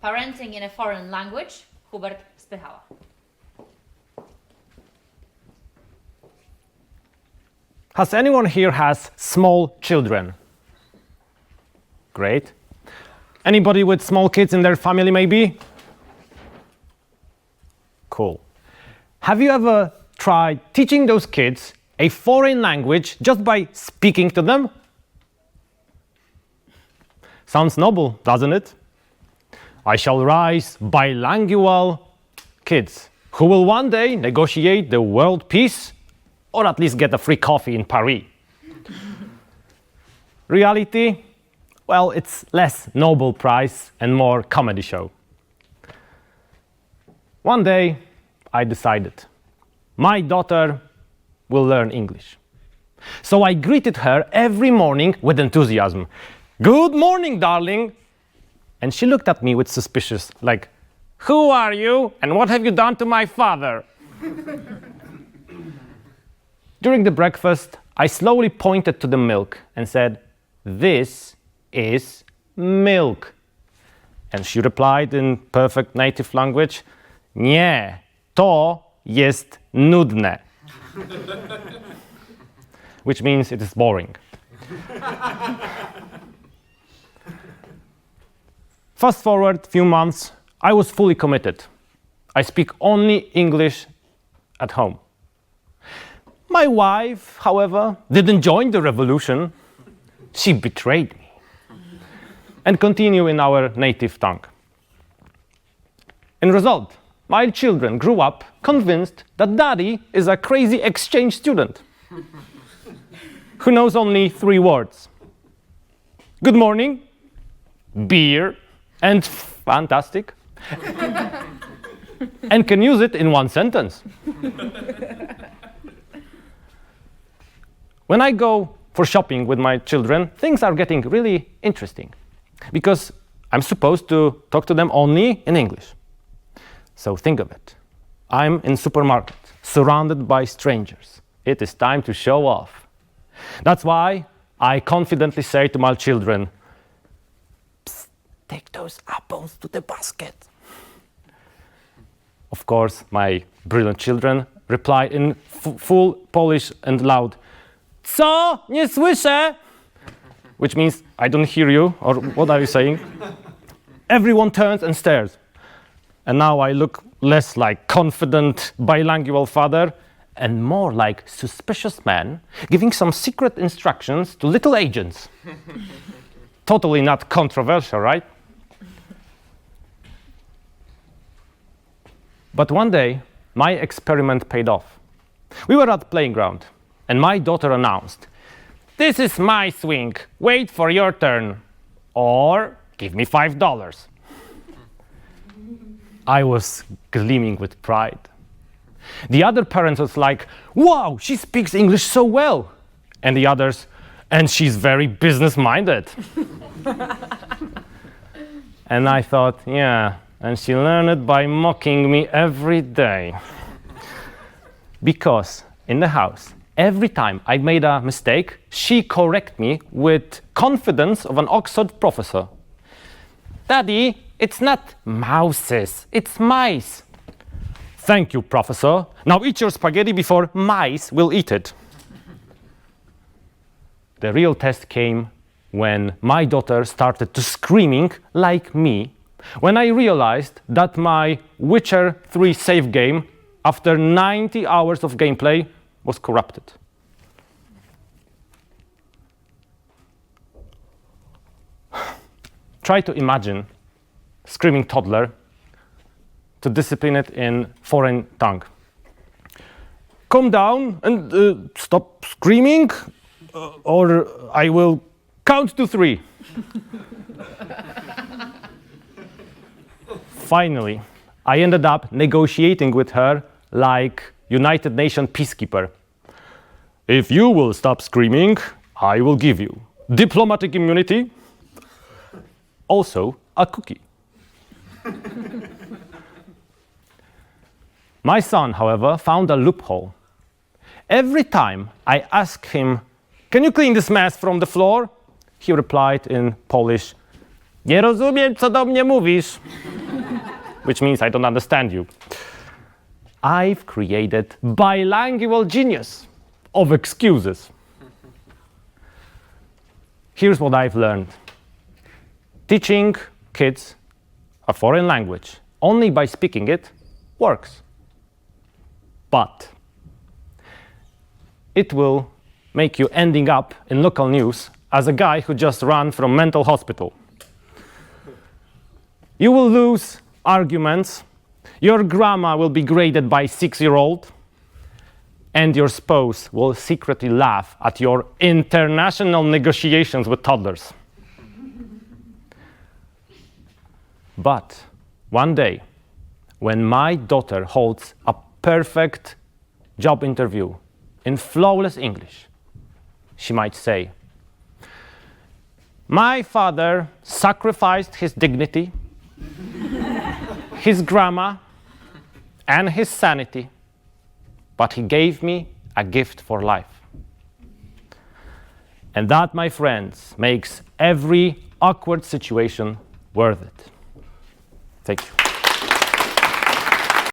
Parenting in a Foreign Language, Hubert Spychała. Has anyone here has small children? Great. Anybody with small kids in their family maybe? Cool. Have you ever tried teaching those kids a foreign language just by speaking to them? Sounds noble, doesn't it? I shall raise bilingual kids who will one day negotiate the world peace or at least get a free coffee in Paris. Reality? Well, it's less Nobel Prize and more comedy show. One day, I decided my daughter will learn English. So I greeted her every morning with enthusiasm. Good morning, darling. And she looked at me with suspicious, like, who are you and what have you done to my father? During the breakfast, I slowly pointed to the milk and said, this is milk. And she replied in perfect native language, nie, to jest nudne. Which means it is boring. Fast forward a few months, I was fully committed. I speak only English at home. My wife, however, didn't join the revolution. She betrayed me and continued in our native tongue. In result, my children grew up convinced that daddy is a crazy exchange student who knows only 3 words. Good morning, beer, and fantastic, and can use it in 1 sentence. When I go for shopping with my children, things are getting really interesting because I'm supposed to talk to them only in English. So think of it. I'm in supermarket, surrounded by strangers. It is time to show off. That's why I confidently say to my children, "Psst, take those apples to the basket." Of course, my brilliant children reply in full Polish and loud, "Co? Nie słyszę?" Which means, I don't hear you, or what are you saying? Everyone turns and stares. And now I look less like confident bilingual father and more like suspicious man giving some secret instructions to little agents. Totally not controversial, right? But one day, my experiment paid off. We were at the playground, and my daughter announced, "This is my swing, wait for your turn, or give me $5. I was gleaming with pride. The other parents was like, wow, she speaks English so well. And the others, and she's very business-minded. And I thought, yeah, and she learned it by mocking me every day. Because in the house, every time I made a mistake, she corrected me with confidence of an Oxford professor. Daddy, it's not mouses, it's mice. Thank you, professor. Now eat your spaghetti before mice will eat it. The real test came when my daughter started to screaming like me, when I realized that my Witcher 3 save game, after 90 hours of gameplay, was corrupted. Try to imagine a screaming toddler to discipline it in foreign tongue. Calm down and stop screaming, or I will count to 3. Finally, I ended up negotiating with her like United Nations peacekeeper. If you will stop screaming, I will give you diplomatic immunity, also a cookie. My son, however, found a loophole. Every time I asked him, "Can you clean this mess from the floor?" he replied in Polish, "Nie rozumiem, co do mnie mówisz." which means I don't understand you. I've created bilingual genius of excuses. Here's what I've learned. Teaching kids a foreign language only by speaking it works. But it will make you ending up in local news as a guy who just ran from mental hospital. You will lose arguments, your grammar will be graded by 6-year-old, and your spouse will secretly laugh at your international negotiations with toddlers. But one day, when my daughter holds a perfect job interview in flawless English, she might say, "My father sacrificed his dignity, his grammar, and his sanity, but he gave me a gift for life." And that, my friends, makes every awkward situation worth it. Thank you.